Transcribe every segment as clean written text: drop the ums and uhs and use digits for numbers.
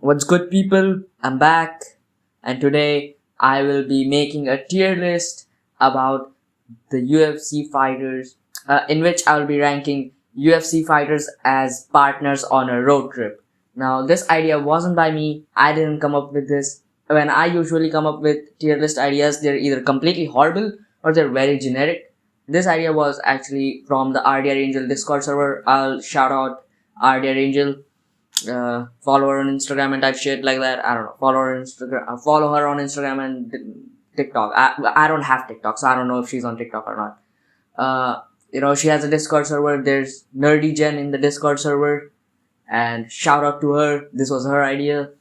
What's good, people? I'm back, and today I will be making a tier list about the UFC fighters, in which I will be ranking UFC fighters as partners on a road trip. Now, this idea wasn't by me, I didn't come up with this. When I usually come up with tier list ideas, they're either completely horrible or they're very generic. This idea was actually from the RDR Angel Discord server. I'll shout out RDR Angel. Follow her on Instagram and type shit like that. I don't know. Follow her on Instagram and TikTok. I don't have TikTok, so I don't know if she's on TikTok or not. She has a Discord server. There's Nerdy Jen in the Discord server, and shout out to her. This was her idea,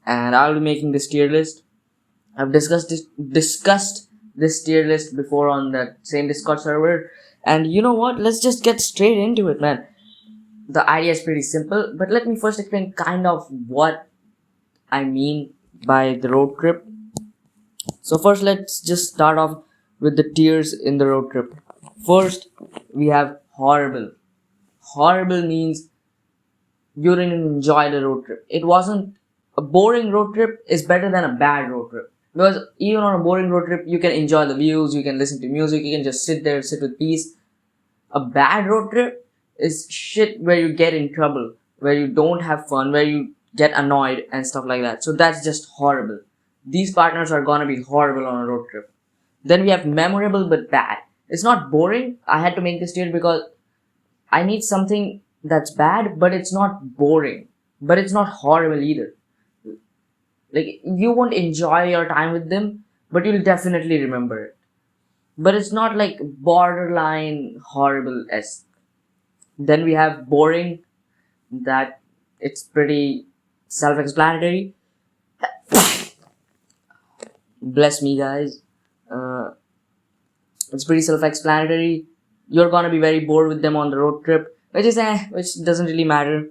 and I'll be making this tier list. I've discussed this tier list before on that same Discord server, and you know what? Let's just get straight into it, man. The idea is pretty simple, but let me first explain kind of what I mean by the road trip. So first, let's just start off with the tiers in the road trip. First, we have horrible. Horrible means you didn't enjoy the road trip. It wasn't a boring road trip is better than a bad road trip. Because even on a boring road trip, you can enjoy the views, you can listen to music, you can just sit there, sit with peace. A bad road trip is shit where you get in trouble, where you don't have fun, where you get annoyed and stuff like that. So that's just horrible. These partners are gonna be horrible on a road trip. Then we have memorable but bad. It's not boring. I had to make this tier because I need something that's bad, but it's not boring. But it's not horrible either. Like, you won't enjoy your time with them, but you'll definitely remember it. But it's not like borderline horrible-esque. Then we have boring, that it's pretty self-explanatory. Bless me, guys. It's pretty self-explanatory. You're gonna be very bored with them on the road trip, which doesn't really matter.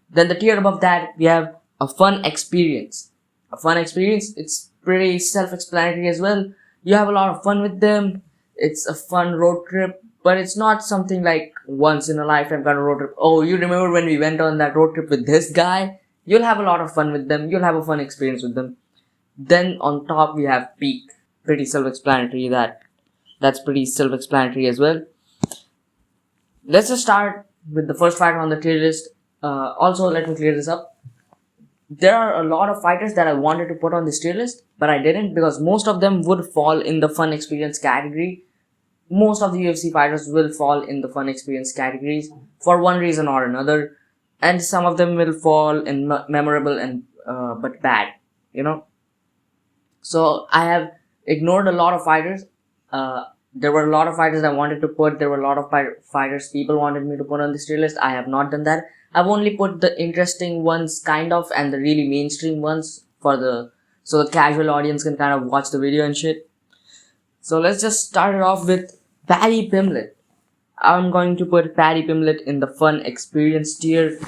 Then the tier above that, we have a fun experience. A fun experience, it's pretty self-explanatory as well. You have a lot of fun with them. It's a fun road trip, but it's not something like once in a lifetime kind of road trip. Oh, you remember when we went on that road trip with this guy? You'll have a lot of fun with them. You'll have a fun experience with them. Then on top we have peak. Pretty self-explanatory. That's pretty self-explanatory as well. Let's just start with the first fighter on the tier list. Also, let me clear this up. There are a lot of fighters that I wanted to put on this tier list, but I didn't because most of them would fall in the fun experience category. Most of the UFC fighters will fall in the fun experience categories for one reason or another, and some of them will fall in memorable and but bad, So I have ignored a lot of fighters. There were a lot of fighters I wanted to put. There were a lot of fighters people wanted me to put on this tier list. I have not done that. I've only put the interesting ones kind of and the really mainstream ones so the casual audience can kind of watch the video and shit. So let's just start it off with Paddy Pimblett. I'm going to put Paddy Pimblett in the fun experience tier.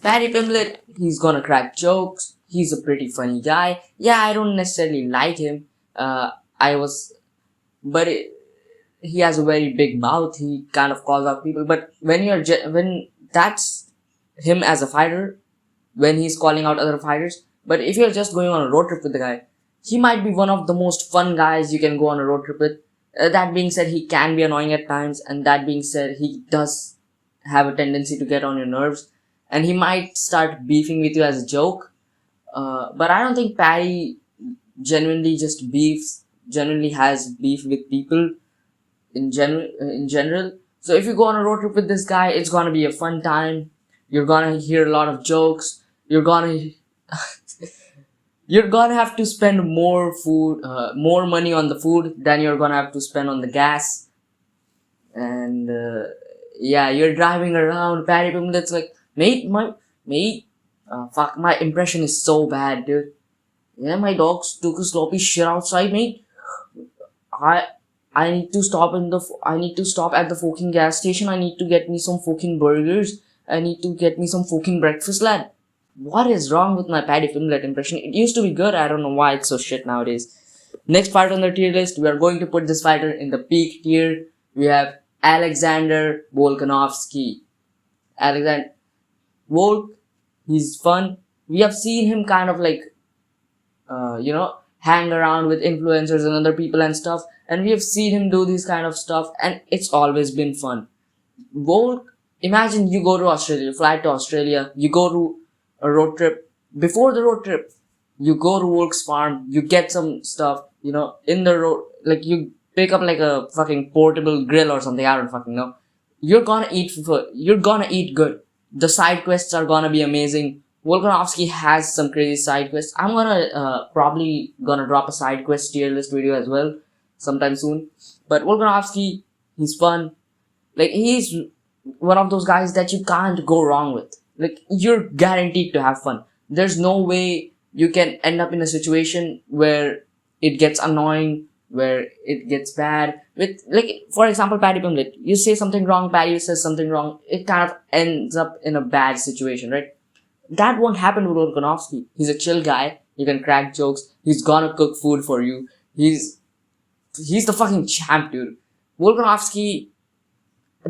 Paddy Pimblett, he's gonna crack jokes. He's a pretty funny guy. Yeah, I don't necessarily like him. He has a very big mouth. He kind of calls out people. But when that's him as a fighter, when he's calling out other fighters. But if you're just going on a road trip with the guy, he might be one of the most fun guys you can go on a road trip with. That being said, he can be annoying at times, and that being said, he does have a tendency to get on your nerves, and he might start beefing with you as a joke. But I don't think Paddy genuinely has beef with people in general. So if you go on a road trip with this guy, it's gonna be a fun time. You're gonna hear a lot of jokes. You're gonna have to spend more money on the food than you're gonna have to spend on the gas. And you're driving around. Paddy Pimblett's like, fuck, my impression is so bad, dude. Yeah, my dogs took a sloppy shit outside, mate. I need to stop at the fucking gas station. I need to get me some fucking burgers. I need to get me some fucking breakfast, lad. What is wrong with my Paddy Pimblett impression? It used to be good. I don't know why it's so shit nowadays. Next fighter on the tier list, we are going to put this fighter in the peak tier. We have Alexander Volkanovski. Volk, he's fun. We have seen him kind of like, hang around with influencers and other people and stuff. And we have seen him do this kind of stuff, and it's always been fun. Volk, imagine you go to Australia, you fly to Australia, you go to a road trip. Before the road trip, you go to Volk's farm, you get some stuff, in the road, like you pick up like a fucking portable grill or something, I don't fucking know. You're gonna eat good. The side quests are gonna be amazing. Volkanovski has some crazy side quests. I'm probably gonna drop a side quest tier list video as well sometime soon. But Volkanovski, he's fun. Like, he's one of those guys that you can't go wrong with. Like, you're guaranteed to have fun. There's no way you can end up in a situation where it gets annoying, where it gets bad. With, like, for example, Paddy Pimblett. You say something wrong, Paddy says something wrong. It kind of ends up in a bad situation, right? That won't happen with Volkanovski. He's a chill guy. He can crack jokes. He's gonna cook food for you. He's the fucking champ, dude. Volkanovski,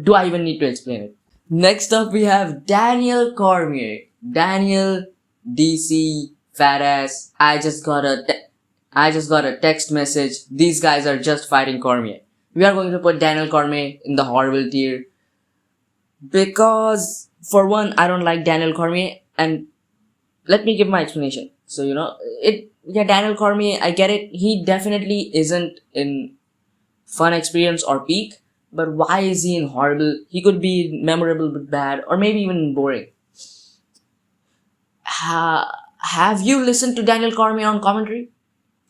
do I even need to explain it? Next up, we have Daniel Cormier. Daniel, DC, fat ass. I just got a text message. These guys are just fighting Cormier. We are going to put Daniel Cormier in the horrible tier. Because, for one, I don't like Daniel Cormier. And let me give my explanation. So, Daniel Cormier, I get it. He definitely isn't in fun experience or peak. But why is he in horrible? He could be memorable but bad, or maybe even boring. Have you listened to Daniel Cormier on commentary?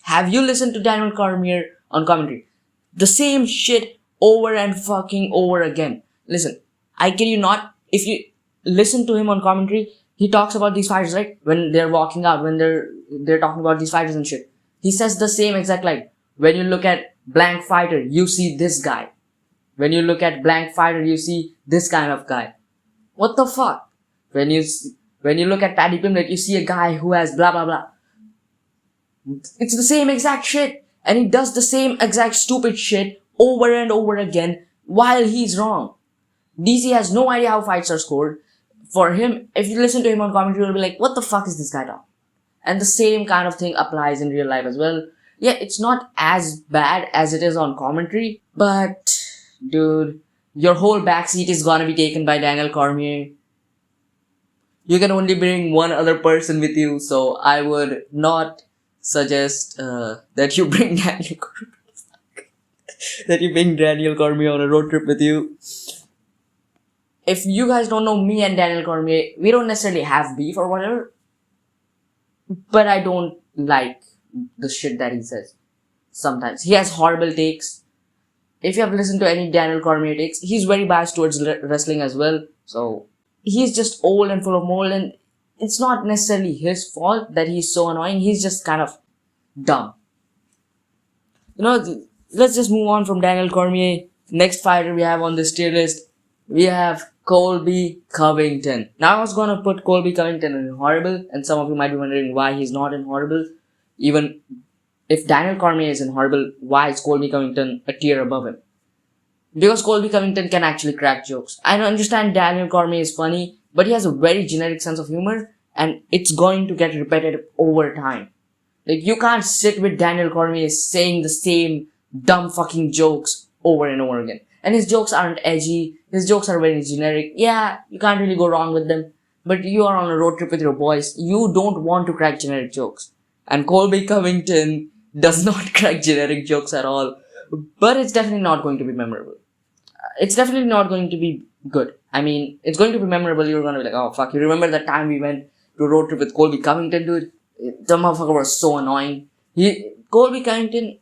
Have you listened to Daniel Cormier on commentary? The same shit over and fucking over again. Listen, I kid you not, if you listen to him on commentary, he talks about these fighters, right? When they're walking out, when they're talking about these fighters and shit. He says the same exact line. When you look at blank fighter, you see this guy. When you look at blank fighter, you see this kind of guy. What the fuck? When you look at Paddy Pimblett, you see a guy who has blah blah blah. It's the same exact shit. And he does the same exact stupid shit over and over again while he's wrong. DC has no idea how fights are scored. For him, if you listen to him on commentary, you'll be like, what the fuck is this guy talking? And the same kind of thing applies in real life as well. Yeah, it's not as bad as it is on commentary, but dude, your whole backseat is gonna be taken by Daniel Cormier. You can only bring one other person with you, so I would not suggest that you bring Daniel Cormier on a road trip with you. If you guys don't know me and Daniel Cormier, we don't necessarily have beef or whatever, but I don't like the shit that he says. Sometimes he has horrible takes. If you have listened to any Daniel Cormier takes, he's very biased towards wrestling as well. So he's just old and full of mold, and it's not necessarily his fault that he's so annoying. He's just kind of dumb. Let's just move on from Daniel Cormier. Next fighter we have on this tier list, we have Colby Covington. Now I was gonna put Colby Covington in horrible, and some of you might be wondering why he's not in horrible. Even if Daniel Cormier is in horrible, why is Colby Covington a tier above him? Because Colby Covington can actually crack jokes. I understand Daniel Cormier is funny, but he has a very generic sense of humor, and it's going to get repetitive over time. Like, you can't sit with Daniel Cormier saying the same dumb fucking jokes over and over again. And his jokes aren't edgy, his jokes are very generic. Yeah, you can't really go wrong with them. But you are on a road trip with your boys, you don't want to crack generic jokes. And Colby Covington does not crack generic jokes at all. But it's definitely not going to be memorable. It's definitely not going to be good. I mean, it's going to be memorable. You're going to be like, oh fuck, you remember that time we went to a road trip with Colby Covington, dude? The motherfucker was so annoying. Colby Covington,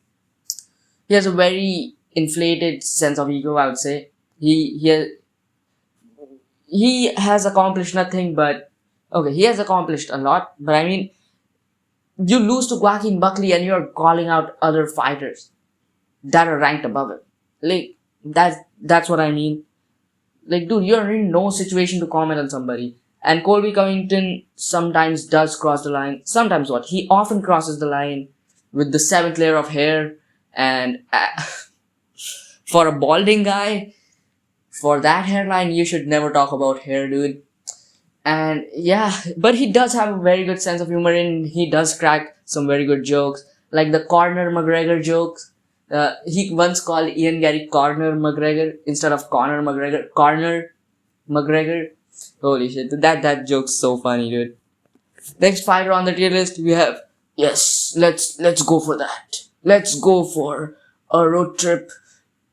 he has a very inflated sense of ego, I would say. He has accomplished nothing, but okay, he has accomplished a lot, but I mean, you lose to Joaquin Buckley and you're calling out other fighters that are ranked above him. Like, that's what I mean. Like, dude, you're in no situation to comment on somebody. And Colby Covington sometimes does cross the line. Sometimes what? He often crosses the line with the 7th layer of hair. And for a balding guy, for that hairline, you should never talk about hair, dude. And yeah, but he does have a very good sense of humor and he does crack some very good jokes. Like the Conor McGregor jokes. He once called Ian Gary Conor McGregor instead of Conor McGregor. Conor McGregor. Holy shit. That joke's so funny, dude. Next fighter on the tier list we have, yes, let's go for that. Let's go for a road trip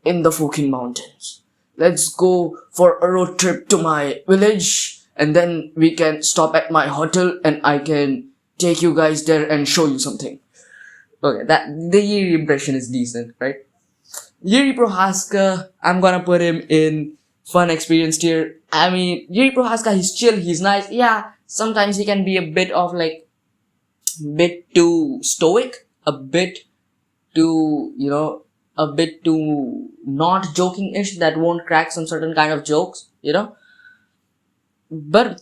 in the fucking mountains. Let's go for a road trip to my village and then we can stop at my hotel and I can take you guys there and show you something. Okay, that the Yuri impression is decent, right? Yuri Prohaska, I'm gonna put him in fun experience tier. I mean, Yuri Prohaska, he's chill, he's nice. Yeah, sometimes he can be a bit of like, bit too stoic, a bit too, a bit too not joking-ish, that won't crack some certain kind of jokes, but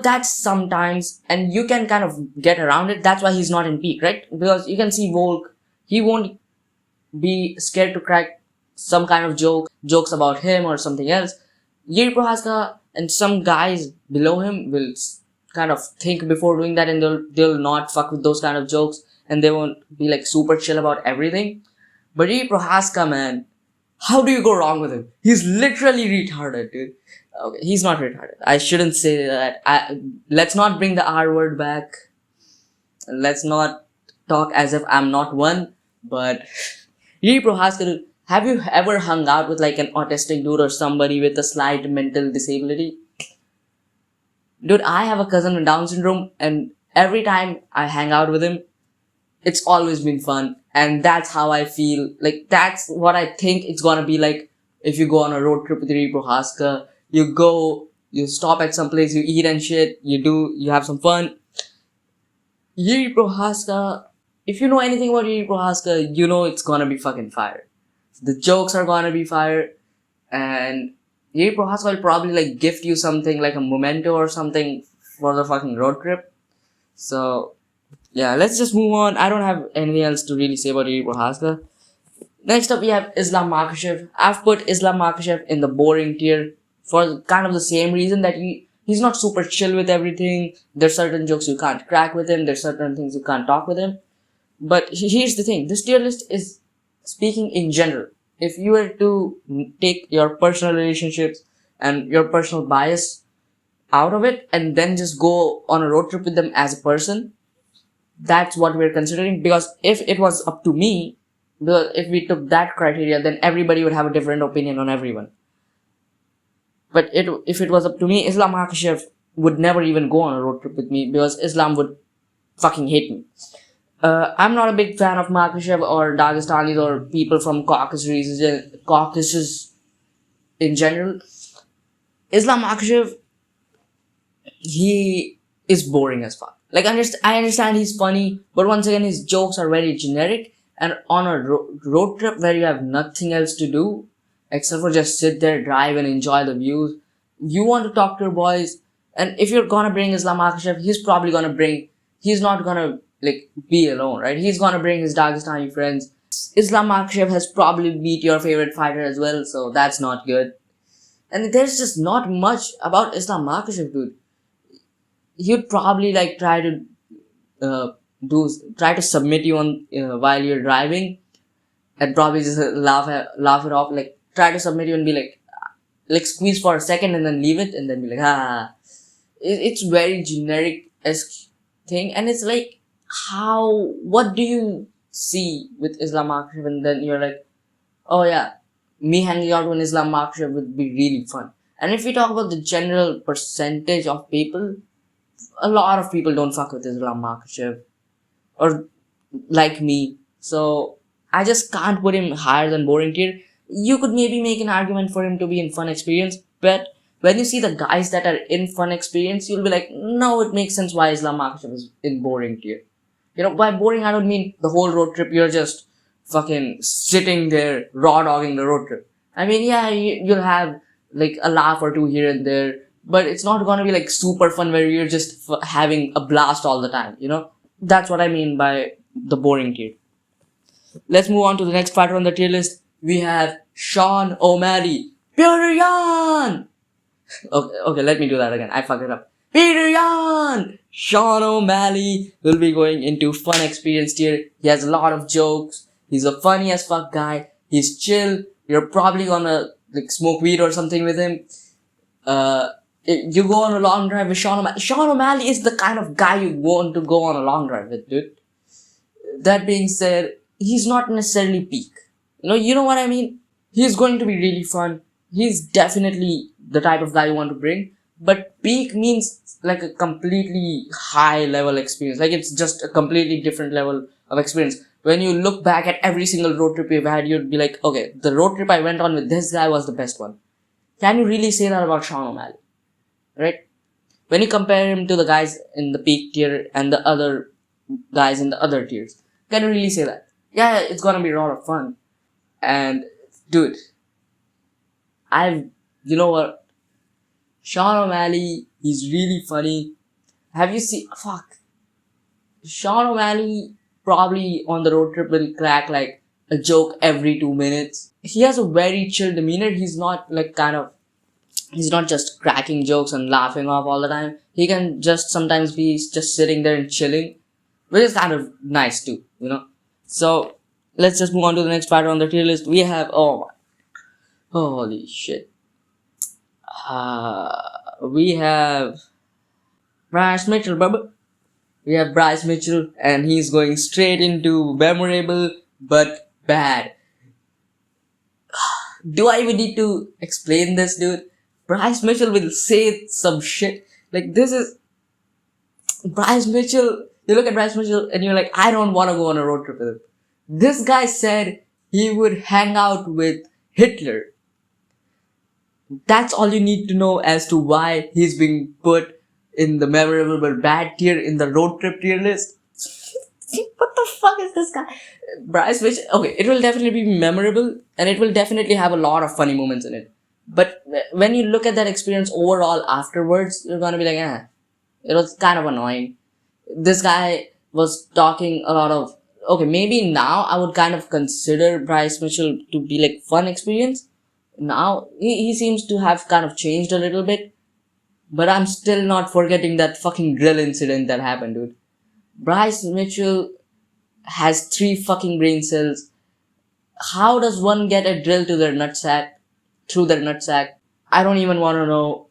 that's sometimes, and you can kind of get around it. That's why he's not in peak, right? Because you can see Volk, he won't be scared to crack some kind of jokes about him or something else. Yuri Prohaska and some guys below him will kind of think before doing that, and they'll not fuck with those kind of jokes, and they won't be like super chill about everything. But Yuri Prohaska, man, how do you go wrong with him? He's literally retarded, dude. Okay, he's not retarded. I shouldn't say that. Let's not bring the R word back. Let's not talk as if I'm not one. But Yuri Prohaska, have you ever hung out with like an autistic dude or somebody with a slight mental disability? Dude, I have a cousin with Down syndrome, and every time I hang out with him, it's always been fun. And that's how I feel. Like, that's what I think it's gonna be like if you go on a road trip with Yuri Prohaska. You stop at some place, you eat and shit, you have some fun. Yuri Prohaska, if you know anything about Yuri Prohaska, you know it's gonna be fucking fire. The jokes are gonna be fire, and Yuri Prohaska will probably like gift you something like a memento or something for the fucking road trip. So, yeah, let's just move on. I don't have anything else to really say about Yuri Prohaska. Next up, we have Islam Makhachev. I've put Islam Makhachev in the boring tier for kind of the same reason that he's not super chill with everything. There's certain jokes you can't crack with him. There's certain things you can't talk with him. But here's the thing. This tier list is speaking in general. If you were to take your personal relationships and your personal bias out of it and then just go on a road trip with them as a person, that's what we're considering. Because if it was up to me, if we took that criteria, then everybody would have a different opinion on everyone. But if it was up to me, Islam Makhachev would never even go on a road trip with me because Islam would fucking hate me. I'm not a big fan of Makhachev or Dagestanis or people from Caucasus in general. Islam Makhachev, he is boring as fuck. Like, I understand he's funny, but once again, his jokes are very generic. And on a road trip where you have nothing else to do except for just sit there, drive, and enjoy the views, you want to talk to your boys. And if you're gonna bring Islam Makhachev, he's not gonna like be alone, right? He's gonna bring his Dagestani friends. Islam Makhachev has probably beat your favorite fighter as well, so that's not good. And there's just not much about Islam Makhachev, dude. He'd probably like try to submit you on while you're driving, and probably just laugh it off, like try to submit you and be like squeeze for a second and then leave it and then be like, ah. It's very generic-esque thing, and it's like, what do you see with Islam Makhachev, and then you're like, oh yeah, me hanging out with Islam Makhachev would be really fun. And if we talk about the general percentage of people, a lot of people don't fuck with Islam Makhachev, or like me. So I just can't put him higher than boring tier. You could maybe make an argument for him to be in fun experience, but when you see the guys that are in fun experience, you'll be like, no, it makes sense why Islam Makhachev is in boring tier. By boring, I don't mean the whole road trip, you're just fucking sitting there, raw dogging the road trip. I mean, yeah, you'll have like a laugh or two here and there, but it's not gonna be like super fun where you're just having a blast all the time, That's what I mean by the boring tier. Let's move on to the next fighter on the tier list. We have Sean O'Malley. Pyongyang! Okay, let me do that again. I fucked it up. Peter Yan! Sean O'Malley will be going into fun experience tier. He has a lot of jokes. He's a funny as fuck guy. He's chill. You're probably gonna like smoke weed or something with him. You go on a long drive with Sean O'Malley. Sean O'Malley is the kind of guy you want to go on a long drive with, dude. That being said, he's not necessarily peak. You know what I mean? He's going to be really fun. He's definitely the type of guy you want to bring. But peak means like a completely high level experience. Like it's just a completely different level of experience. When you look back at every single road trip you've had, you'd be like, okay, the road trip I went on with this guy was the best one. Can you really say that about Sean O'Malley? Right? When you compare him to the guys in the peak tier and the other guys in the other tiers, can you really say that? Yeah, it's gonna be a lot of fun. And, dude, you know what? Sean O'Malley, he's really funny. Have you seen, Sean O'Malley probably on the road trip will crack like a joke every 2 minutes. He has a very chill demeanor. He's not just cracking jokes and laughing off all the time. He can just sometimes be just sitting there and chilling, which is kind of nice too, So, let's just move on to the next fighter on the tier list. We have, holy shit. We have Bryce Mitchell, bubba. We have Bryce Mitchell, and he's going straight into memorable but bad. Do I even need to explain this, dude? Bryce Mitchell will say some shit. Like, this is Bryce Mitchell. You look at Bryce Mitchell and you're like, I don't want to go on a road trip with him. This guy said he would hang out with Hitler. That's all you need to know as to why he's being put in the memorable but bad tier in the road trip tier list. What the fuck is this guy? Bryce Mitchell, okay, it will definitely be memorable and it will definitely have a lot of funny moments in it. But when you look at that experience overall afterwards, you're gonna be like, it was kind of annoying. This guy was talking a lot of, okay, maybe now I would kind of consider Bryce Mitchell to be like fun experience. Now, he seems to have kind of changed a little bit. But I'm still not forgetting that fucking drill incident that happened, dude. Bryce Mitchell has 3 fucking brain cells. How does one get a drill to their nutsack? Through their nutsack? I don't even want to know.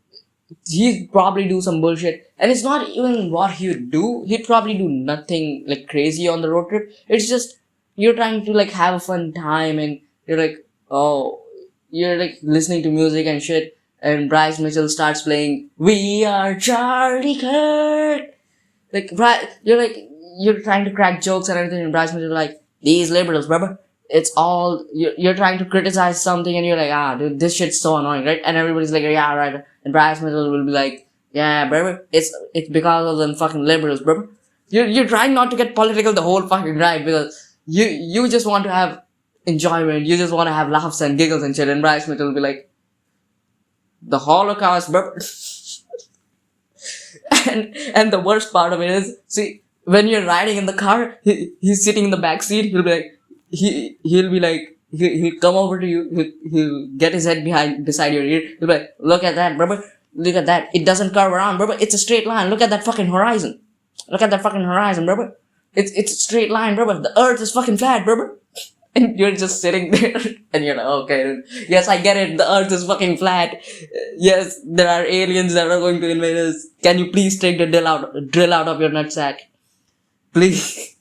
He'd probably do some bullshit. And it's not even what he would do. He'd probably do nothing like crazy on the road trip. It's just, you're trying to like have a fun time and you're like, you're like listening to music and shit. And Bryce Mitchell starts playing, We Are Charlie Kirk. Like, you're trying to crack jokes and everything. And Bryce Mitchell like, these liberals, brother. It's all, you're trying to criticize something and you're like, dude, this shit's so annoying, right? And everybody's like, yeah, right. And Bryce Mitchell will be like, yeah, brother, it's because of them fucking liberals, brother. You're trying not to get political the whole fucking ride because you just want to have enjoyment. You just want to have laughs and giggles and shit. And Bryce Mitchell will be like, the Holocaust, brother. and the worst part of it is, see, when you're riding in the car, he's sitting in the back seat, he'll come over to you, he'll get his head beside your ear, he'll be like, look at that, brother, look at that, it doesn't curve around, brother, it's a straight line, look at that fucking horizon, brother, it's a straight line, brother, the earth is fucking flat, brother. And you're just sitting there and you're like, okay, dude. Yes, I get it. The earth is fucking flat. Yes, there are aliens that are going to invade us. Can you please take the drill out of your nutsack? Please.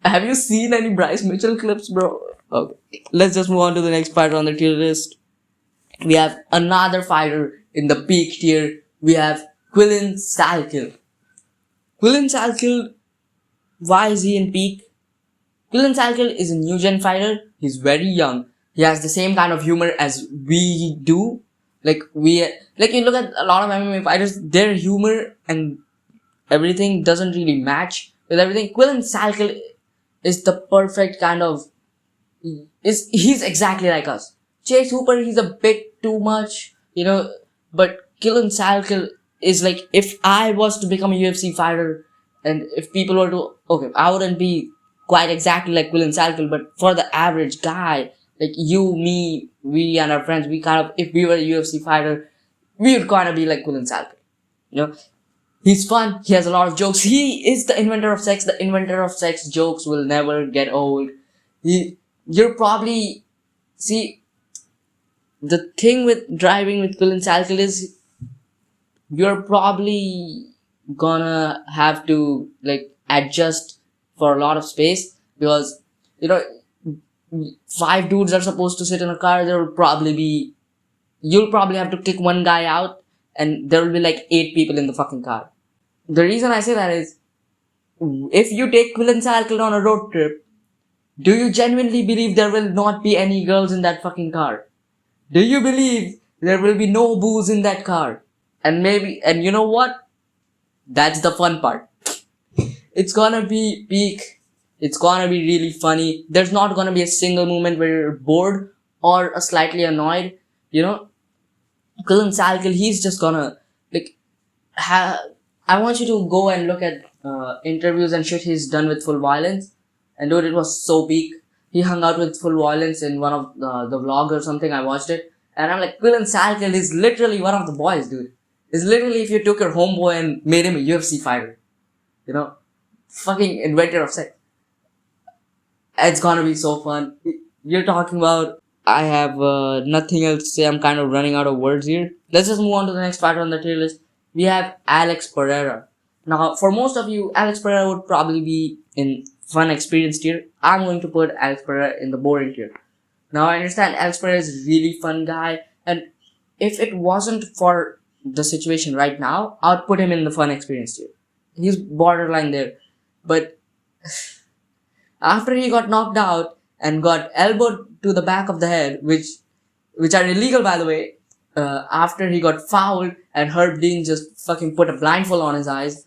Have you seen any Bryce Mitchell clips, bro? Okay. Let's just move on to the next fighter on the tier list. We have another fighter in the peak tier. We have Quillen Salkill. Quillen Salkill, why is he in peak? Quillen Salkill is a new gen fighter. He's very young. He has the same kind of humor as we do. You look at a lot of MMA fighters, their humor and everything doesn't really match with everything. Quillen Salkill is the perfect kind of, he's exactly like us. Chase Hooper, he's a bit too much, but Quillen Salkill is like, if I was to become a UFC fighter, and if people were to, I wouldn't be quite exactly like Quillen Salkill, but for the average guy, Like you, me, we and our friends, we kind of, if we were a UFC fighter, we would kind of be like Kulin Salkar. You know, he's fun. He has a lot of jokes. He is the inventor of sex. The inventor of sex jokes will never get old. You're probably, see, the thing with driving with Kulin Salkar is you're probably gonna have to like adjust for a lot of space because you know five dudes are supposed to sit in a car. There will probably be you'll probably have to kick one guy out, and there will be like 8 people in the fucking car. The reason I say that is if you take Quillen Circle on a road trip, do you genuinely believe there will not be any girls in that fucking car? Do you believe there will be no booze in that car? And maybe, and you know what? That's the fun part. It's gonna be peak. It's gonna be really funny. There's not gonna be a single moment where you're bored or slightly annoyed. You know, Kulin Salkil, he's just gonna like I want you to go and look at interviews and shit he's done with Full Violence, and dude, it was so peak. He hung out with Full Violence in one of the vlog or something. I watched it, and I'm like, Kulin Salkil is literally one of the boys, dude. It's literally if you took your homeboy and made him a UFC fighter, you know, fucking inventor of sex. It's gonna be so fun. You're talking about. I have nothing else to say. I'm kind of running out of words here. Let's just move on to the next fighter on the tier list. We have Alex Pereira. Now, for most of you, Alex Pereira would probably be in fun experience tier. I'm going to put Alex Pereira in the boring tier. Now, I understand Alex Pereira is a really fun guy, and if it wasn't for the situation right now, I'd put him in the fun experience tier. He's borderline there. But after he got knocked out and got elbowed to the back of the head, which are illegal by the way, after he got fouled and Herb Dean just fucking put a blindfold on his eyes,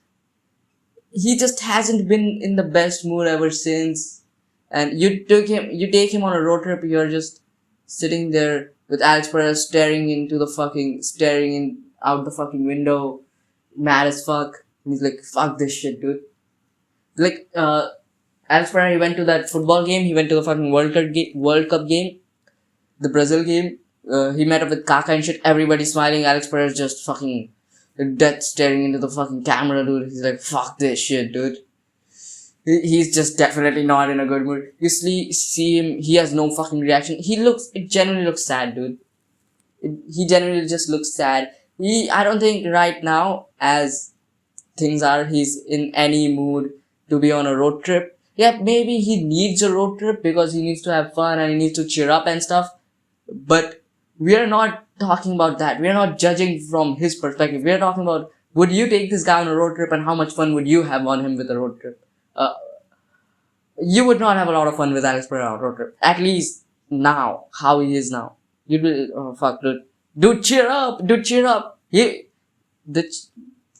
he just hasn't been in the best mood ever since. And you take him on a road trip, you're just sitting there with Alex Pereira staring in out the fucking window, mad as fuck. And he's like, fuck this shit, dude. Like, Alex Pereira, he went to that football game, he went to the fucking World Cup game, the Brazil game. He met up with Kaka and shit, everybody smiling. Alex Pereira's just fucking death staring into the fucking camera, dude. He's like, fuck this shit, dude. He's just definitely not in a good mood. You see him, he has no fucking reaction. It genuinely looks sad, dude. He genuinely just looks sad. I don't think right now, as things are, he's in any mood to be on a road trip. Yeah, maybe he needs a road trip because he needs to have fun and he needs to cheer up and stuff. But we are not talking about that. We are not judging from his perspective. We are talking about, would you take this guy on a road trip and how much fun would you have on him with a road trip? You would not have a lot of fun with Alex Pereira on a road trip. At least now, how he is now. You'd be, oh fuck, dude. Dude, cheer up! Dude, cheer up!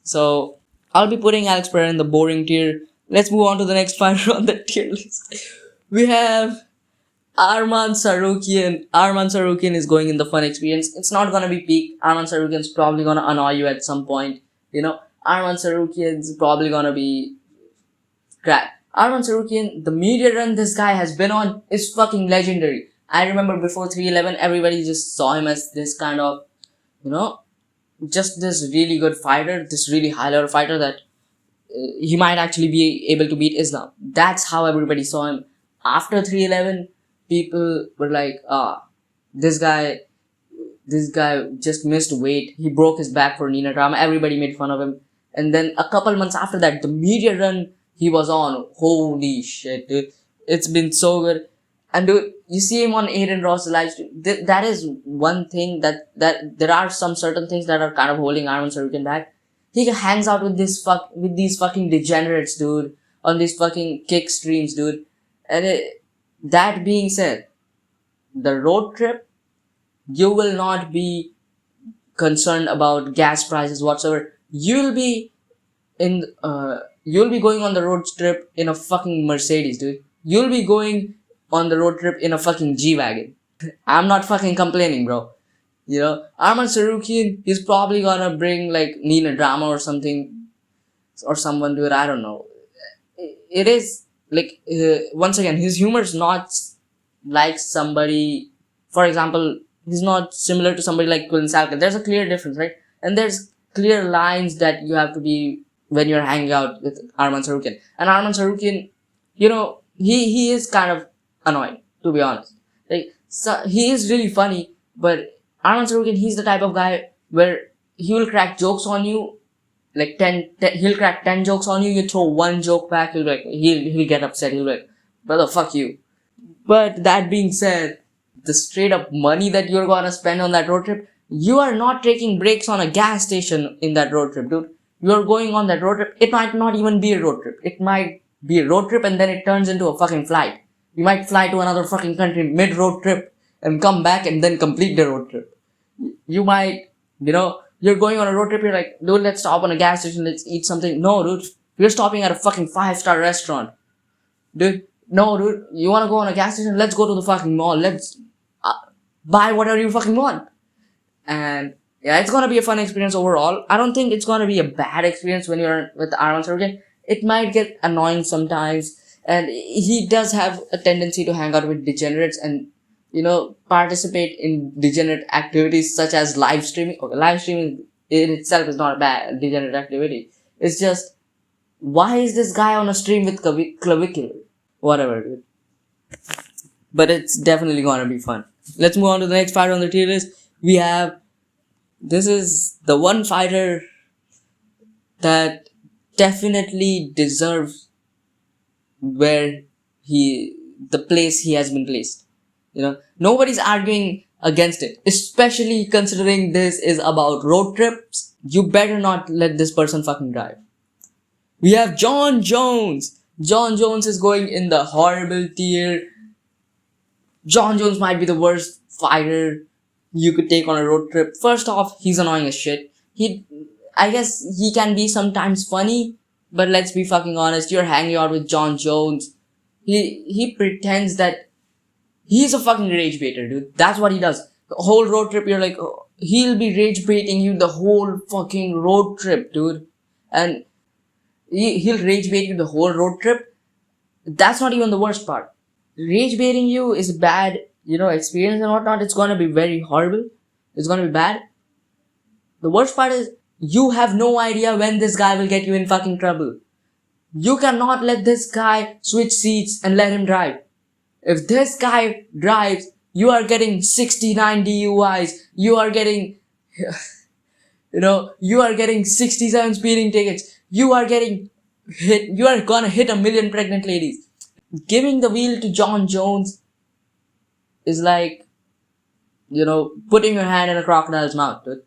So, I'll be putting Alex Pereira in the boring tier. Let's move on to the next fighter on the tier list. We have Arman Sarukian. Arman Sarukian is going in the fun experience. It's not gonna be peak. Arman Sarukian's probably gonna annoy you at some point. You know, Arman Sarukian's probably gonna be crap. Arman Sarukian, the media run this guy has been on is fucking legendary. I remember before 311, everybody just saw him as this kind of, you know, just this really good fighter, this really high level fighter that he might actually be able to beat Islam. That's how everybody saw him. After 311, people were like, this guy just missed weight. He broke his back for Nina drama. Everybody made fun of him. And then a couple months after that, the media run he was on, holy shit, dude. It's been so good. And dude, you see him on Aiden Ross live stream. That is one thing that there are some certain things that are kind of holding Arman Sarukian back. He hangs out with these fucking degenerates, dude, on these fucking kick streams, dude. And that being said, the road trip, you will not be concerned about gas prices whatsoever. You'll be going on the road trip in a fucking Mercedes, dude. You'll be going on the road trip in a fucking G-Wagon. I'm not fucking complaining, bro. You know, Arman Sarukian, he's probably gonna bring like Nina Drama or something, or someone to it, I don't know. It is, like, once again, his humor is not like somebody, for example, he's not similar to somebody like Quinn Salka. There's a clear difference, right? And there's clear lines that you have to be when you're hanging out with Arman Sarukian. And Arman Sarukian, he is kind of annoying, to be honest. Like, so he is really funny, but Arman Sarukian, he's the type of guy where he will crack jokes on you, like 10 he'll crack 10 jokes on you, you throw one joke back, he'll get upset, he'll be like, brother, fuck you. But that being said, the straight up money that you're gonna spend on that road trip, you are not taking breaks on a gas station in that road trip, dude. You're going on that road trip. It might not even be a road trip. It might be a road trip and then it turns into a fucking flight. You might fly to another fucking country mid road trip and come back and then complete the road trip. You might, you're going on a road trip, you're like, dude, let's stop on a gas station, let's eat something. No, dude, we're stopping at a fucking 5-star restaurant. Dude, no, dude, you wanna go on a gas station? Let's go to the fucking mall. Let's buy whatever you fucking want. And yeah, it's gonna be a fun experience overall. I don't think it's gonna be a bad experience when you're with Arman Sarukian. It might get annoying sometimes, and he does have a tendency to hang out with degenerates and, participate in degenerate activities such as live streaming. Okay, live streaming in itself is not a bad degenerate activity. It's just, why is this guy on a stream with clavicular? Whatever, dude. But it's definitely gonna be fun. Let's move on to the next fighter on the tier list. This is the one fighter that definitely deserves the place he has been placed. Nobody's arguing against it, especially considering this is about road trips. You better not let this person fucking drive. We have Jon Jones. Jon Jones is going in the horrible tier. Jon Jones might be the worst fighter you could take on a road trip. First off, he's annoying as shit. I guess he can be sometimes funny, but let's be fucking honest, you're hanging out with Jon Jones. He pretends that he's a fucking rage baiter, dude. That's what he does. The whole road trip, you're like, he'll be rage baiting you the whole fucking road trip, dude. And he'll rage bait you the whole road trip. That's not even the worst part. Rage baiting you is a bad, experience and whatnot. It's gonna be very horrible. It's gonna be bad. The worst part is, you have no idea when this guy will get you in fucking trouble. You cannot let this guy switch seats and let him drive. If this guy drives, you are getting 69 DUIs. You are getting, you are getting 67 speeding tickets. You are getting hit. You are gonna hit 1 million pregnant ladies. Giving the wheel to Jon Jones is like, putting your hand in a crocodile's mouth, dude.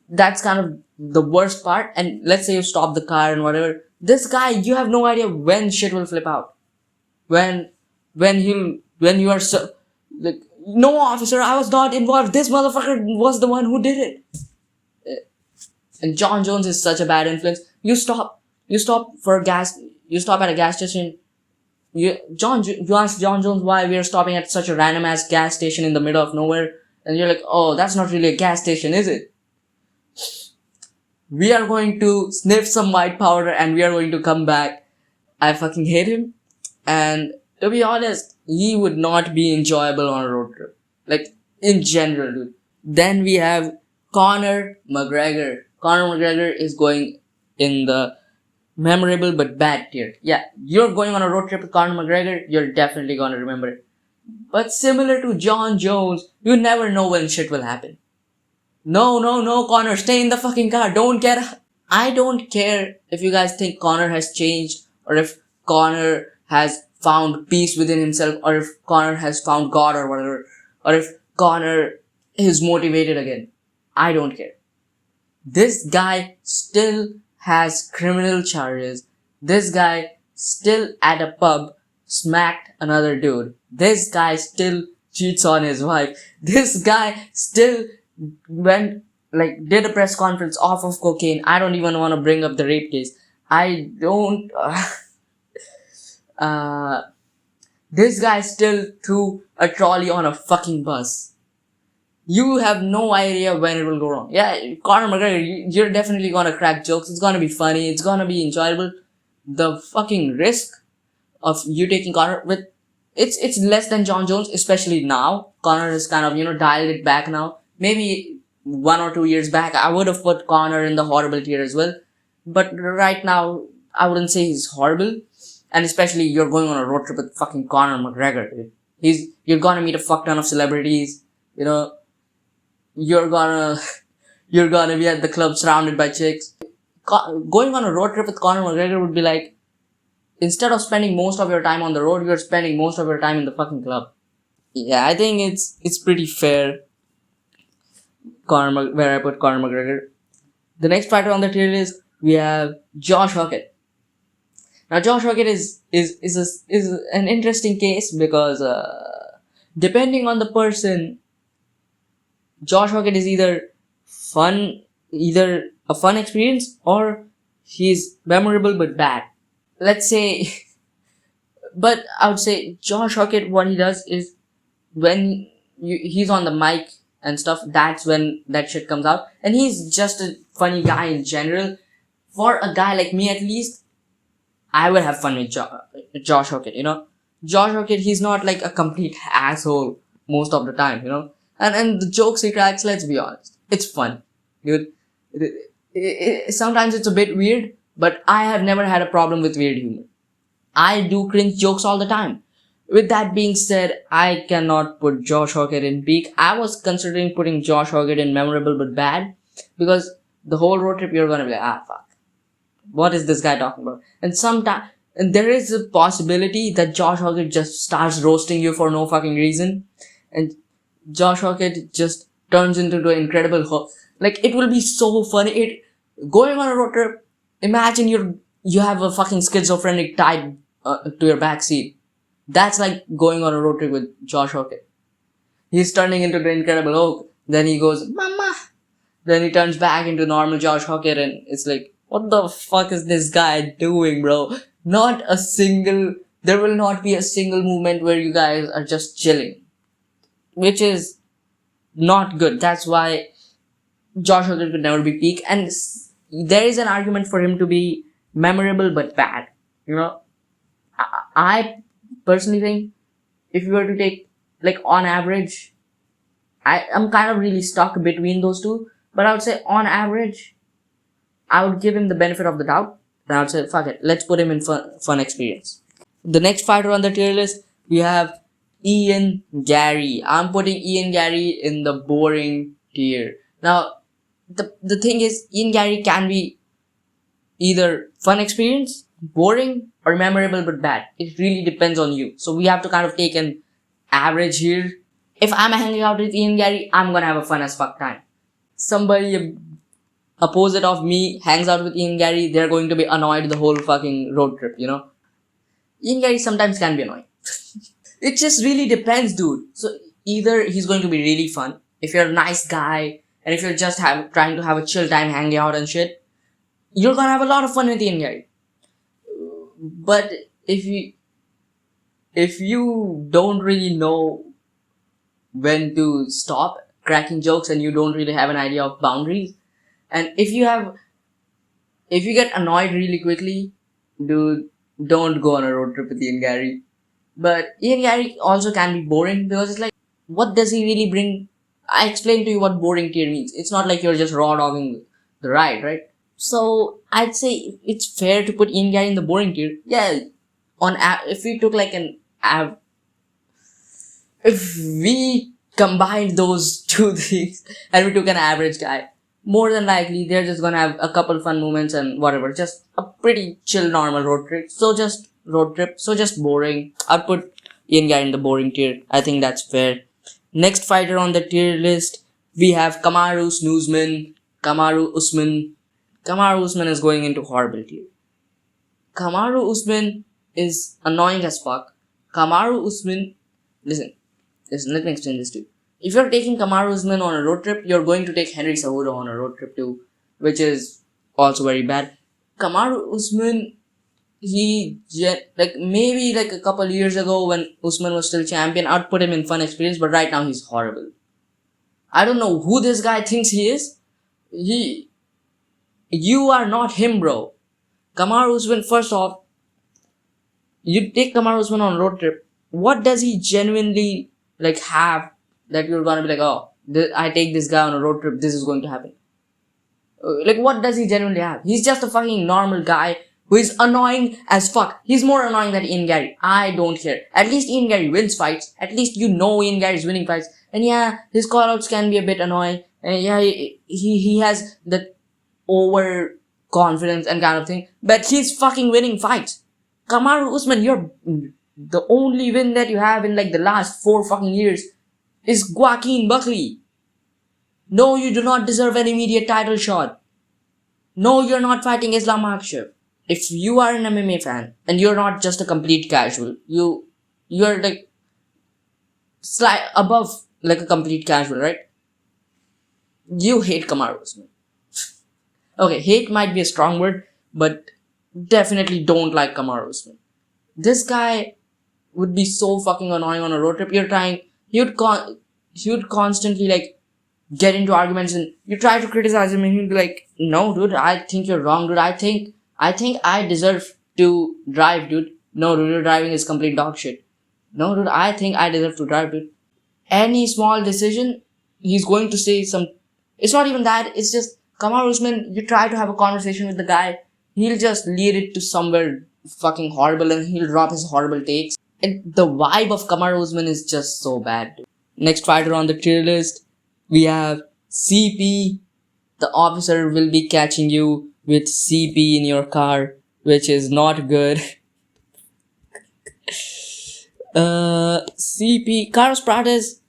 That's kind of the worst part. And let's say you stop the car and whatever. This guy, you have no idea when shit will flip out. When you are like, no officer, I was not involved. This motherfucker was the one who did it. And Jon Jones is such a bad influence. You stop at a gas station. You ask Jon Jones why we are stopping at such a random ass gas station in the middle of nowhere. And you're like, oh, that's not really a gas station, is it? We are going to sniff some white powder and we are going to come back. I fucking hate him. And to be honest, he would not be enjoyable on a road trip. Like, in general, dude. Then we have Conor McGregor. Conor McGregor is going in the memorable but bad tier. Yeah, you're going on a road trip with Conor McGregor, you're definitely gonna remember it. But similar to Jon Jones, you never know when shit will happen. No, Conor, stay in the fucking car. I don't care if you guys think Conor has changed, or if Conor has found peace within himself, or if Conor has found God or whatever, or if Conor is motivated again. I don't care. This guy still has criminal charges. This guy still at a pub smacked another dude. This guy still cheats on his wife. This guy still did a press conference off of cocaine. I don't even want to bring up the rape case. This guy still threw a trolley on a fucking bus. You have no idea when it will go wrong. Yeah, Conor McGregor, you're definitely gonna crack jokes. It's gonna be funny. It's gonna be enjoyable. The fucking risk of you taking Conor with It's less than John Jones, especially now. Conor has kind of, dialed it back now. Maybe 1 or 2 years back, I would have put Conor in the horrible tier as well. But right now, I wouldn't say he's horrible. And especially, you're going on a road trip with fucking Conor McGregor, dude. You're gonna meet a fuck ton of celebrities, you know, you're gonna, you're gonna be at the club surrounded by chicks. Going on a road trip with Conor McGregor would be like, instead of spending most of your time on the road, you're spending most of your time in the fucking club. Yeah, I think it's pretty fair. Where I put Conor McGregor. The next fighter on the tier list, we have Josh Hockett. Now, Josh Hockett is an interesting case because depending on the person, Josh Hockett is either a fun experience or he's memorable but bad. Let's say, but I would say Josh Hockett, what he does is when he's on the mic and stuff, that's when that shit comes out. And he's just a funny guy in general. For a guy like me, at least, I would have fun with Josh Hockett, Josh Hockett, he's not like a complete asshole most of the time, And the jokes he cracks, let's be honest, it's fun, dude. Sometimes it's a bit weird, but I have never had a problem with weird humor. I do cringe jokes all the time. With that being said, I cannot put Josh Hockett in peak. I was considering putting Josh Hockett in memorable but bad, because the whole road trip you're gonna be like, fuck, what is this guy talking about? And there is a possibility that Josh Hockett just starts roasting you for no fucking reason, and Josh Hockett just turns into the incredible like, it will be so funny. Going on a road trip, imagine you have a fucking schizophrenic tied to your back seat. That's like going on a road trip with Josh Hockett. He's turning into the Incredible Hulk. Then he goes, Mama. Then he turns back into normal Josh Hockett, and it's like, what the fuck is this guy doing, bro? There will not be a single moment where you guys are just chilling. Which is not good. That's why Josh Hockett could never be peak. And there is an argument for him to be memorable but bad. I personally think if you were to take, like, on average, I'm kind of really stuck between those two, but I would say on average, I would give him the benefit of the doubt, and I would say, fuck it, let's put him in fun experience. The next fighter on the tier list, we have Ian Gary. I'm putting Ian Gary in the boring tier. Now, the thing is, Ian Gary can be either fun experience, boring, or memorable but bad. It really depends on you. So we have to kind of take an average here. If I'm hanging out with Ian Gary, I'm gonna have a fun as fuck time. Somebody opposite of me hangs out with Ian Gary, they're going to be annoyed the whole fucking road trip, Ian Gary sometimes can be annoying. It just really depends, dude. So either he's going to be really fun, if you're a nice guy, and if you're just trying to have a chill time hanging out and shit, you're gonna have a lot of fun with Ian Gary. But if you don't really know when to stop cracking jokes and you don't really have an idea of boundaries, and if you get annoyed really quickly, dude, don't go on a road trip with Ian Gary. But Ian Gary also can be boring, because it's like, what does he really bring? I explained to you what boring tier means. It's not like you're just raw dogging the ride, right? So I'd say it's fair to put Ian Gary in the boring tier. Yeah, if we took like if we combined those two things and we took an average guy, more than likely they're just gonna have a couple fun moments and whatever, just a pretty chill normal road trip. So just boring. I'd put Ian Gary in the boring tier. I think that's fair. Next fighter on the tier list, we have Kamaru Usman. Kamaru Usman is going into horrible tier. Kamaru Usman is annoying as fuck. Kamaru Usman, listen, let me explain this to you. If you're taking Kamaru Usman on a road trip, you're going to take Henry Cejudo on a road trip too, which is also very bad. Kamaru Usman, maybe a couple years ago when Usman was still champion, I'd put him in fun experience, but right now he's horrible. I don't know who this guy thinks he is. You are not him, bro. Kamaru Usman, first off, you take Kamaru Usman on a road trip, what does he genuinely like have that you're gonna be like, oh, I take this guy on a road trip, this is going to happen? Like, what does he genuinely have? He's just a fucking normal guy who is annoying as fuck. He's more annoying than Ian Gary. I don't care. At least Ian Gary wins fights. At least you know Ian Gary's winning fights. And yeah, his callouts can be a bit annoying. And yeah, he has that over confidence and kind of thing. But he's fucking winning fights. Kamaru Usman, you're the only win that you have in like the last 4 fucking years is Joaquin Buckley. No, you do not deserve an immediate title shot. No, you're not fighting Islam Makhachev. If you are an MMA fan and you're not just a complete casual, you're like above like a complete casual, right? You hate Kamaru Usman. Okay, hate might be a strong word, but definitely don't like Kamaru Usman. This guy would be so fucking annoying on a road trip. He would constantly like get into arguments, and you try to criticize him and he'll be like, no dude, I think you're wrong, dude. I think I deserve to drive, dude. No dude, your driving is complete dog shit. No dude, I think I deserve to drive, dude. Any small decision, he's going to say some. It's not even that, it's just Kamaru Usman, you try to have a conversation with the guy, he'll just lead it to somewhere fucking horrible and he'll drop his horrible takes. And the vibe of Kamaru Usman is just so bad, dude. Next fighter on the tier list, we have CP. The officer will be catching you with CP in your car, which is not good. CP, Carlos Prates,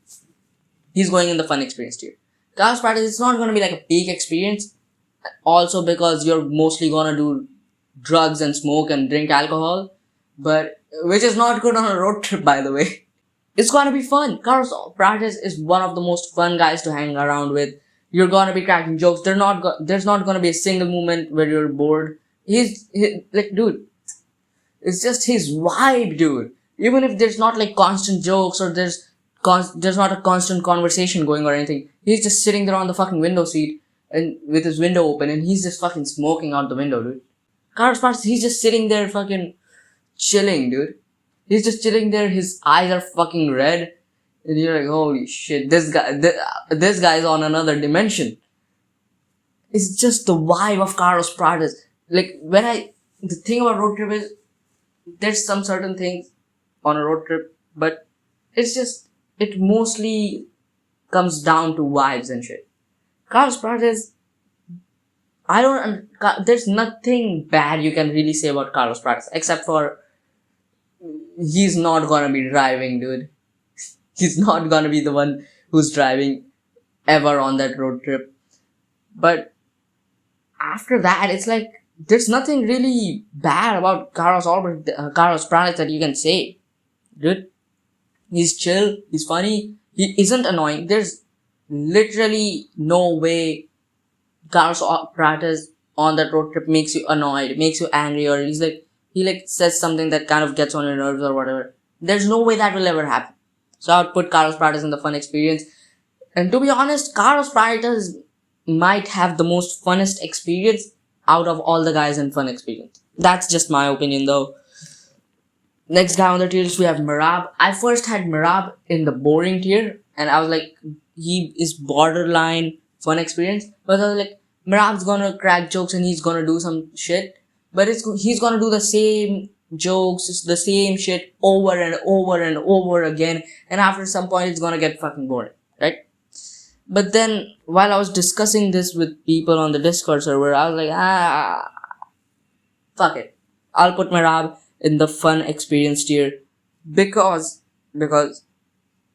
he's going in the fun experience tier. Carlos Prates, it's not going to be like a peak experience. Also because you're mostly going to do drugs and smoke and drink alcohol. But, which is not good on a road trip, by the way. It's gonna be fun. Carlos Prates is one of the most fun guys to hang around with. You're gonna be cracking jokes. There's not gonna be a single moment where you're bored. He's like, dude, it's just his vibe, dude. Even if there's not like constant jokes or there's not a constant conversation going or anything, he's just sitting there on the fucking window seat and with his window open and he's just fucking smoking out the window, dude. Carlos Prates, he's just sitting there fucking chilling, dude. He's just chilling there, his eyes are fucking red, and you're like, holy shit, this guy's on another dimension. It's just the vibe of Carlos Prates. Like, the thing about road trip is, there's some certain things on a road trip, but it mostly comes down to vibes and shit. Carlos Prates, there's nothing bad you can really say about Carlos Prates, except for he's not gonna be driving, dude. He's not gonna be the one who's driving ever on that road trip. But after that, it's like, there's nothing really bad about Carlos Prates that you can say, dude. He's chill, he's funny, he isn't annoying. There's literally no way Carlos Prates on that road trip makes you annoyed, makes you angry, or he says something that kind of gets on your nerves or whatever. There's no way that will ever happen. So I would put Carlos Prates in the fun experience. And to be honest, Carlos Prates might have the most funnest experience out of all the guys in fun experience. That's just my opinion though. Next guy on the tier list, we have Merab. I first had Merab in the boring tier, and I was like, he is borderline fun experience. But I was like, Merab's gonna crack jokes and he's gonna do some shit. But he's gonna do the same jokes, the same shit over and over and over again. And after some point, it's gonna get fucking boring, right? But then, while I was discussing this with people on the Discord server, I was like, fuck it. I'll put Merab in the fun experience tier. Because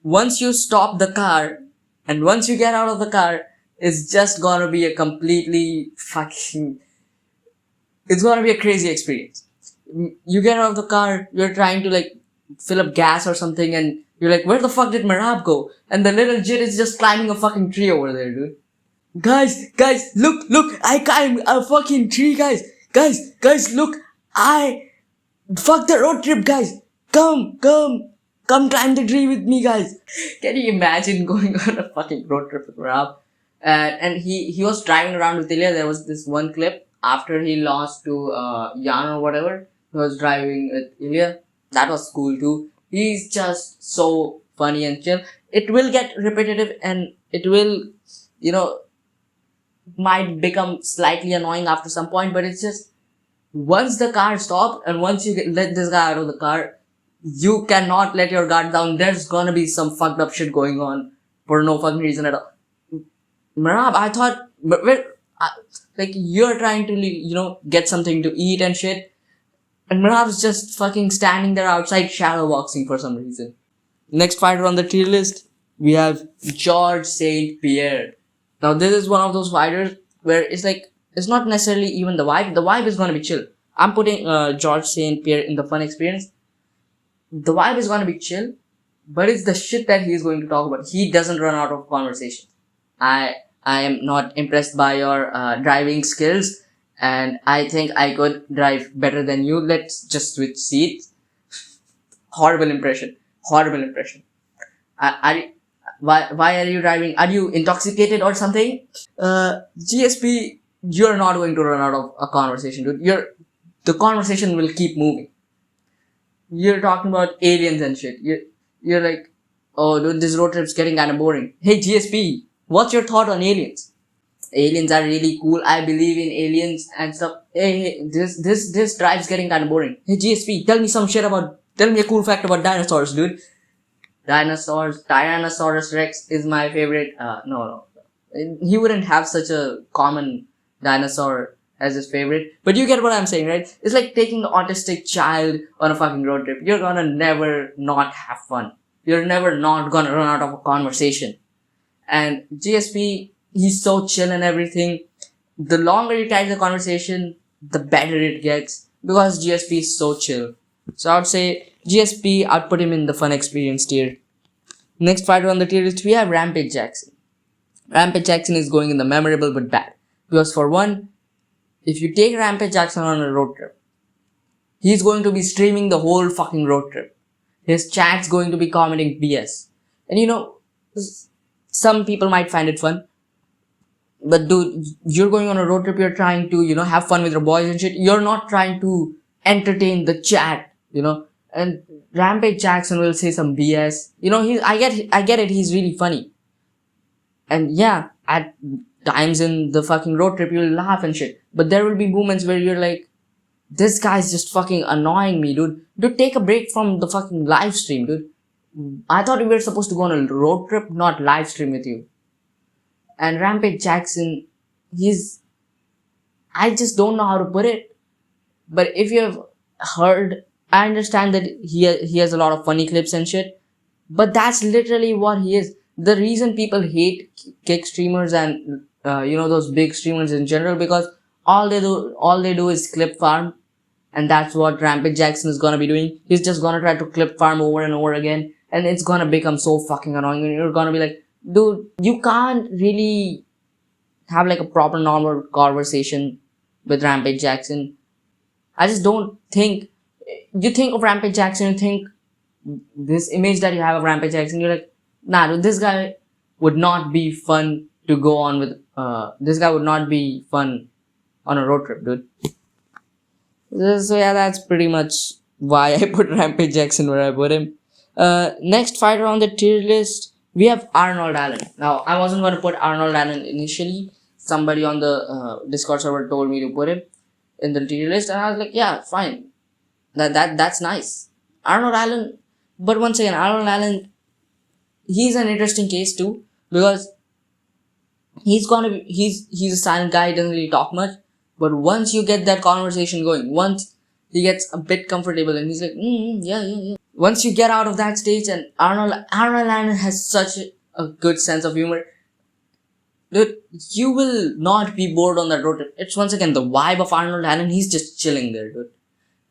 once you stop the car, and once you get out of the car, it's just gonna be a completely fucking... It's gonna be a crazy experience. You get out of the car, you're trying to like fill up gas or something, and you're like, where the fuck did Merab go? And the little jit is just climbing a fucking tree over there, dude. Guys, look, I climbed a fucking tree, guys, look, fuck the road trip, guys. Come climb the tree with me, guys. Can you imagine going on a fucking road trip with Merab? And he was driving around with Ilya. There was this one clip after he lost to Jan or whatever. He was driving with Ilya. That was cool too. He's just so funny and chill. It will get repetitive and it will, you know, might become slightly annoying after some point, but it's just once the car stops and once you let this guy out of the car, you cannot let your guard down. There's gonna be some fucked up shit going on for no fucking reason at all. Marab, I thought, like you're trying to, get something to eat and shit, and Marab's just fucking standing there outside shadow boxing for some reason. Next fighter on the tier list, we have George St. Pierre. Now this is one of those fighters where it's like, it's not necessarily even the vibe. The vibe is gonna be chill. I'm putting George St. Pierre in the fun experience. The vibe is gonna be chill, but it's the shit that he's going to talk about. He doesn't run out of conversation. I am not impressed by your driving skills, and I think I could drive better than you. Let's just switch seats. Horrible impression. Horrible impression. Are why are you driving? Are you intoxicated or something? GSP, you're not going to run out of a conversation, dude. The conversation will keep moving. You're talking about aliens and shit. You're like, oh, dude, this road trip's getting kind of boring. Hey, GSP, what's your thought on aliens? Aliens are really cool. I believe in aliens and stuff. Hey, this drive's getting kind of boring. Hey, GSP, tell me a cool fact about dinosaurs, dude. Tyrannosaurus Rex is my favorite. No. He wouldn't have such a common dinosaur as his favorite. But you get what I'm saying, right? It's like taking an autistic child on a fucking road trip. You're gonna never not have fun. You're never not gonna run out of a conversation. And GSP, he's so chill and everything. The longer you tag the conversation, the better it gets. Because GSP is so chill. So I would say GSP, I'd put him in the fun experience tier. Next fighter on the tier list, we have Rampage Jackson. Rampage Jackson is going in the memorable but bad. Because for one, if you take Rampage Jackson on a road trip, he's going to be streaming the whole fucking road trip. His chat's going to be commenting BS. And some people might find it fun. But dude, you're going on a road trip, you're trying to, have fun with your boys and shit. You're not trying to entertain the chat, And Rampage Jackson will say some BS. I get it, he's really funny. And yeah, at times in the fucking road trip, you'll laugh and shit. But there will be moments where you're like, this guy's just fucking annoying me, dude. Dude, take a break from the fucking live stream, dude. I thought we were supposed to go on a road trip, not live stream with you. And Rampage Jackson, I just don't know how to put it. But if you have heard, I understand that he has a lot of funny clips and shit. But that's literally what he is. The reason people hate kick streamers and, those big streamers in general, because all they do is clip farm. And that's what Rampage Jackson is gonna be doing. He's just gonna try to clip farm over and over again. And it's gonna become so fucking annoying. And you're gonna be like, dude, you can't really have like a proper normal conversation with Rampage Jackson. I just don't think, you think of Rampage Jackson, you think this image that you have of Rampage Jackson, you're like, nah, dude, this guy would not be fun to go on with, this guy would not be fun on a road trip, dude. So yeah, that's pretty much why I put Rampage Jackson where I put him. Next fighter on the tier list, we have Arnold Allen. Now, I wasn't going to put Arnold Allen initially. Somebody on the Discord server told me to put him in the tier list, and I was like, yeah, fine. That's nice. Arnold Allen, but once again, Arnold Allen, he's an interesting case too, because he's a silent guy, he doesn't really talk much, but once you get that conversation going, once he gets a bit comfortable and he's like, yeah. Once you get out of that stage, and Arnold Allen has such a good sense of humor, dude, you will not be bored on that road trip. It's once again the vibe of Arnold Allen, he's just chilling there, dude.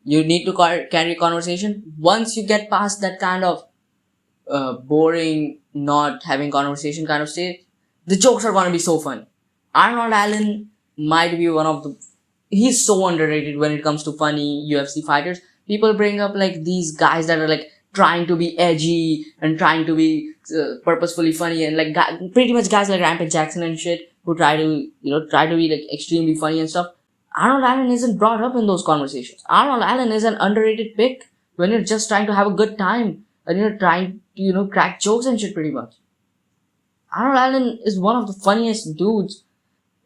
You need to carry conversation. Once you get past that kind of boring, not having conversation kind of stage, the jokes are gonna be so fun. Arnold Allen might be he's so underrated when it comes to funny UFC fighters. People bring up like these guys that are like trying to be edgy and trying to be purposefully funny, and like pretty much guys like Rampage Jackson and shit who try to be like extremely funny and stuff. Arnold Allen isn't brought up in those conversations. Arnold Allen is an underrated pick when you're just trying to have a good time and you're trying to, crack jokes and shit pretty much. Arnold Allen is one of the funniest dudes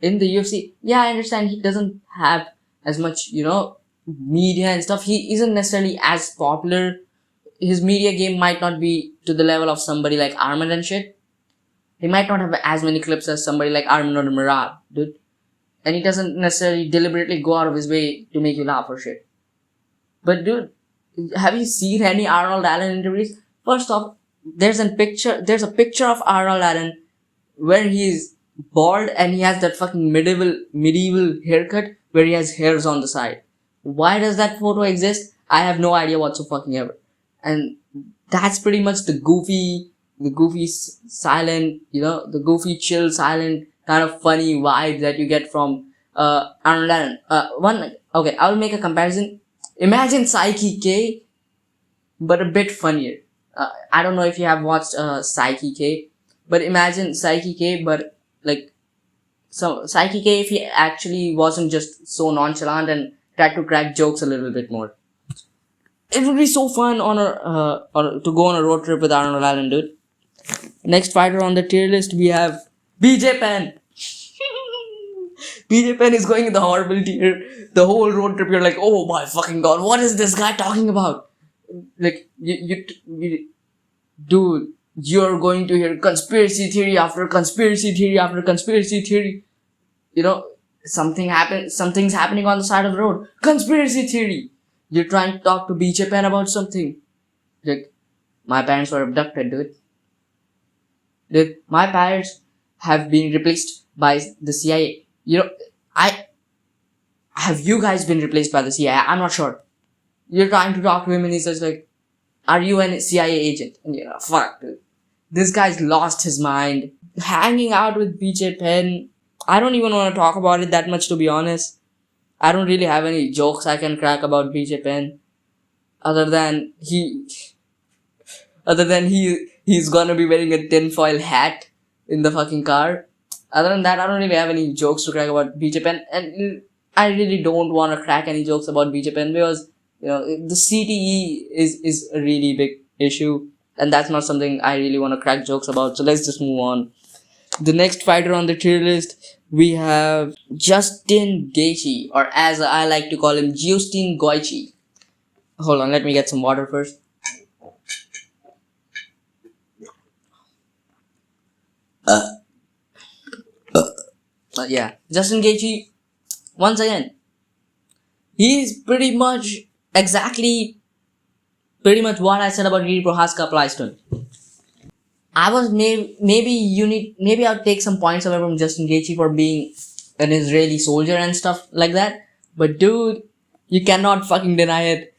in the UFC. Yeah, I understand he doesn't have as much, media and stuff. He isn't necessarily as popular. His media game might not be to the level of somebody like Armin and shit. He might not have as many clips as somebody like Armin or Murad, dude. And he doesn't necessarily deliberately go out of his way to make you laugh or shit. But dude, have you seen any Arnold Allen interviews? First off, there's a picture of Arnold Allen where he's bald and he has that fucking medieval haircut where he has hairs on the side. Why does that photo exist? I have no idea whatsoever. And that's pretty much the goofy silent, the goofy chill silent kind of funny vibe that you get from Arnold Allen. Okay, I'll make a comparison. Imagine Psyche K, but a bit funnier. I don't know if you have watched Psyche K, but imagine Psyche K, but like, so Psyche K if he actually wasn't just so nonchalant and tried to crack jokes a little bit more. It would be so fun to go on a road trip with Arnold Allen, dude. Next fighter on the tier list, we have BJ Penn. BJ Penn is going in the horrible tier. The whole road trip, you're like, oh my fucking god, what is this guy talking about? Like, dude, you're going to hear conspiracy theory after conspiracy theory after conspiracy theory. Something's happening on the side of the road. Conspiracy theory. You're trying to talk to BJ Penn about something. Like, my parents were abducted, dude. My parents have been replaced by the CIA. Have you guys been replaced by the CIA? I'm not sure. You're trying to talk to him and he's just like, are you a CIA agent? And you're like, fuck, dude. This guy's lost his mind. Hanging out with BJ Penn, I don't even want to talk about it that much, to be honest. I don't really have any jokes I can crack about BJ Penn. Other than he's gonna be wearing a tinfoil hat in the fucking car. Other than that, I don't really have any jokes to crack about BJ Penn. And I really don't want to crack any jokes about BJ Penn because, the CTE is a really big issue. And that's not something I really want to crack jokes about. So let's just move on. The next fighter on the tier list, we have Justin Gaethje, or as I like to call him, Justin Gaethje. Hold on, let me get some water first. Yeah, Justin Gaethje, once again, he's pretty much what I said about Giri Prohaska applies to him. Maybe I'll take some points away from Justin Gaethje for being an Israeli soldier and stuff like that. But dude, you cannot fucking deny it.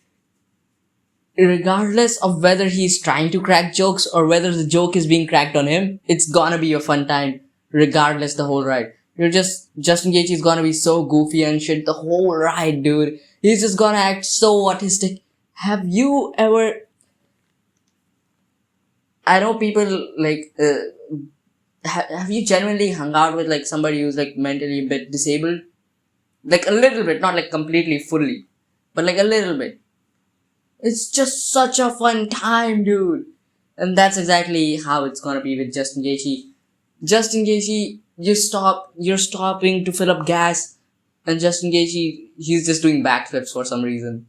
Regardless of whether he's trying to crack jokes or whether the joke is being cracked on him, it's gonna be a fun time. Regardless, the whole ride. Justin Gaethje is gonna be so goofy and shit the whole ride, dude. He's just gonna act so autistic. Have you ever... I know people like, have you genuinely hung out with like somebody who's like mentally a bit disabled? Like a little bit, not like completely fully, but like a little bit. It's just such a fun time, dude. And that's exactly how it's gonna be with Justin Gaethje. Justin Gaethje, you're stopping to fill up gas, and Justin Gaethje, he's just doing backflips for some reason.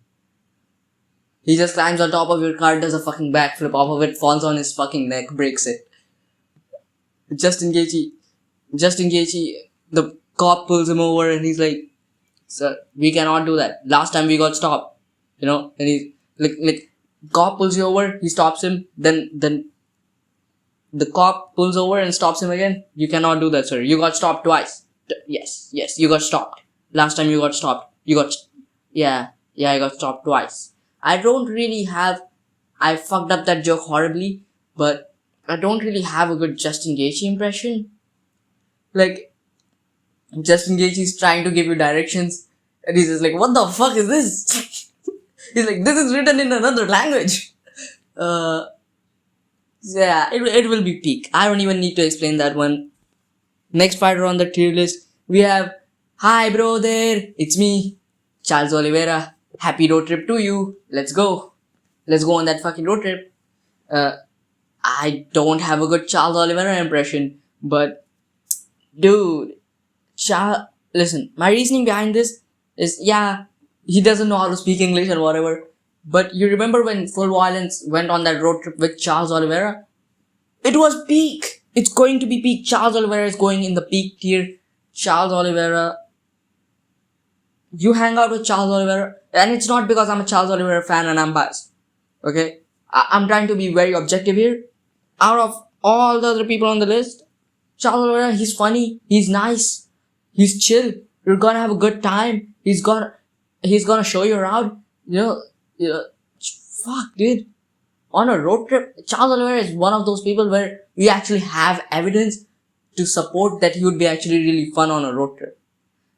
He just climbs on top of your car, does a fucking backflip off of it, falls on his fucking neck, breaks it. Justin Gaethje, the cop pulls him over and he's like, sir, we cannot do that. Last time we got stopped, and he's like, cop pulls you over, he stops him, then the cop pulls over and stops him again. You cannot do that, sir. You got stopped twice. Yes, you got stopped. Last time you got stopped. I got stopped twice. I fucked up that joke horribly, but I don't really have a good Justin Gaethje impression. Like, Justin Gaethje is trying to give you directions, and he's just like, what the fuck is this? He's like, this is written in another language. Yeah, it will be peak. I don't even need to explain that one. Next fighter on the tier list, we have, hi bro there, it's me, Charles Oliveira. Happy road trip to you. Let's go on that fucking road trip. Uh, I don't have a good Charles Oliveira impression, but dude, listen, my reasoning behind this is, yeah, he doesn't know how to speak English or whatever. But you remember when Full Violence went on that road trip with Charles Oliveira? It was peak. It's going to be peak. Charles Oliveira is going in the peak tier. Charles Oliveira. You hang out with Charles Oliveira, and it's not because I'm a Charles Oliveira fan and I'm biased. Okay? I'm trying to be very objective here. Out of all the other people on the list, Charles Oliveira, he's funny, he's nice, he's chill. You're gonna have a good time. He's gonna show you around. You know, fuck, dude. On a road trip, Charles Oliveira is one of those people where we actually have evidence to support that he would be actually really fun on a road trip.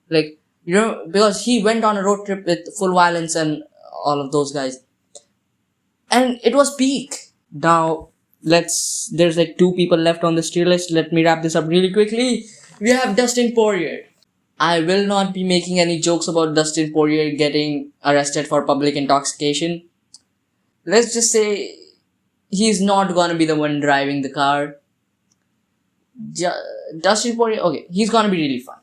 Like, because he went on a road trip with Full Violence and all of those guys. And it was peak. Now, there's like two people left on this tier list. Let me wrap this up really quickly. We have Dustin Poirier. I will not be making any jokes about Dustin Poirier getting arrested for public intoxication. Let's just say he's not gonna be the one driving the car. Dustin Poirier, okay, he's gonna be really fun.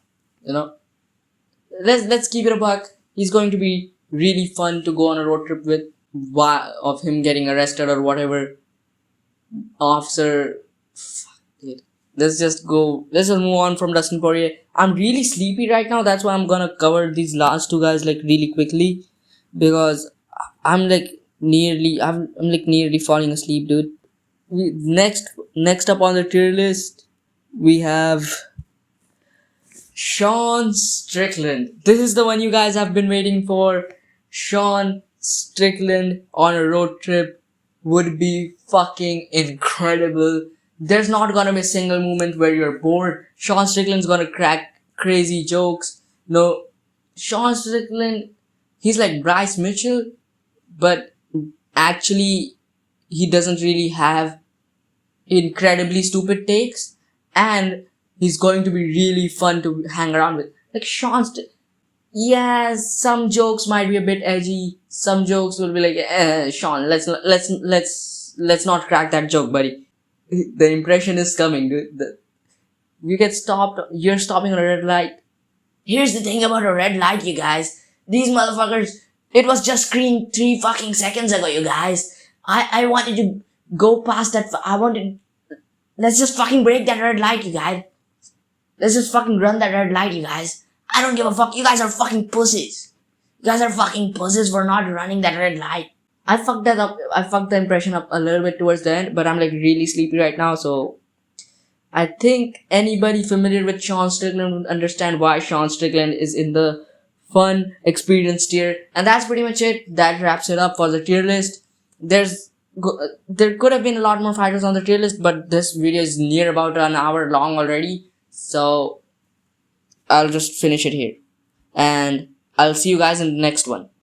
Let's keep it a buck. He's going to be really fun to go on a road trip with. Of him getting arrested or whatever. Officer, fuck it. Let's just move on from Dustin Poirier. I'm really sleepy right now. That's why I'm gonna cover these last two guys like really quickly, because I'm like nearly falling asleep, dude. Next up on the tier list, we have Sean Strickland. This is the one you guys have been waiting for. Sean Strickland on a road trip would be fucking incredible. There's not gonna be a single moment where you're bored. Sean Strickland's gonna crack crazy jokes. No, Sean Strickland, he's like Bryce Mitchell, but actually he doesn't really have incredibly stupid takes, and he's going to be really fun to hang around with. Like yeah, some jokes might be a bit edgy. Some jokes will be like, Sean, let's not crack that joke, buddy. The impression is coming, dude. You get stopped. You're stopping on a red light. Here's the thing about a red light, you guys. These motherfuckers. It was just green 3 fucking seconds ago, you guys. I wanted to go past that. Let's just fucking break that red light, you guys. Let's just fucking run that red light, you guys. I don't give a fuck. You guys are fucking pussies. You guys are fucking pussies for not running that red light. I fucked that up. I fucked the impression up a little bit towards the end, but I'm like really sleepy right now, so I think anybody familiar with Sean Strickland would understand why Sean Strickland is in the fun experience tier. And that's pretty much it. That wraps it up for the tier list. There could have been a lot more fighters on the tier list, but this video is near about an hour long already, so I'll just finish it here. And I'll see you guys in the next one.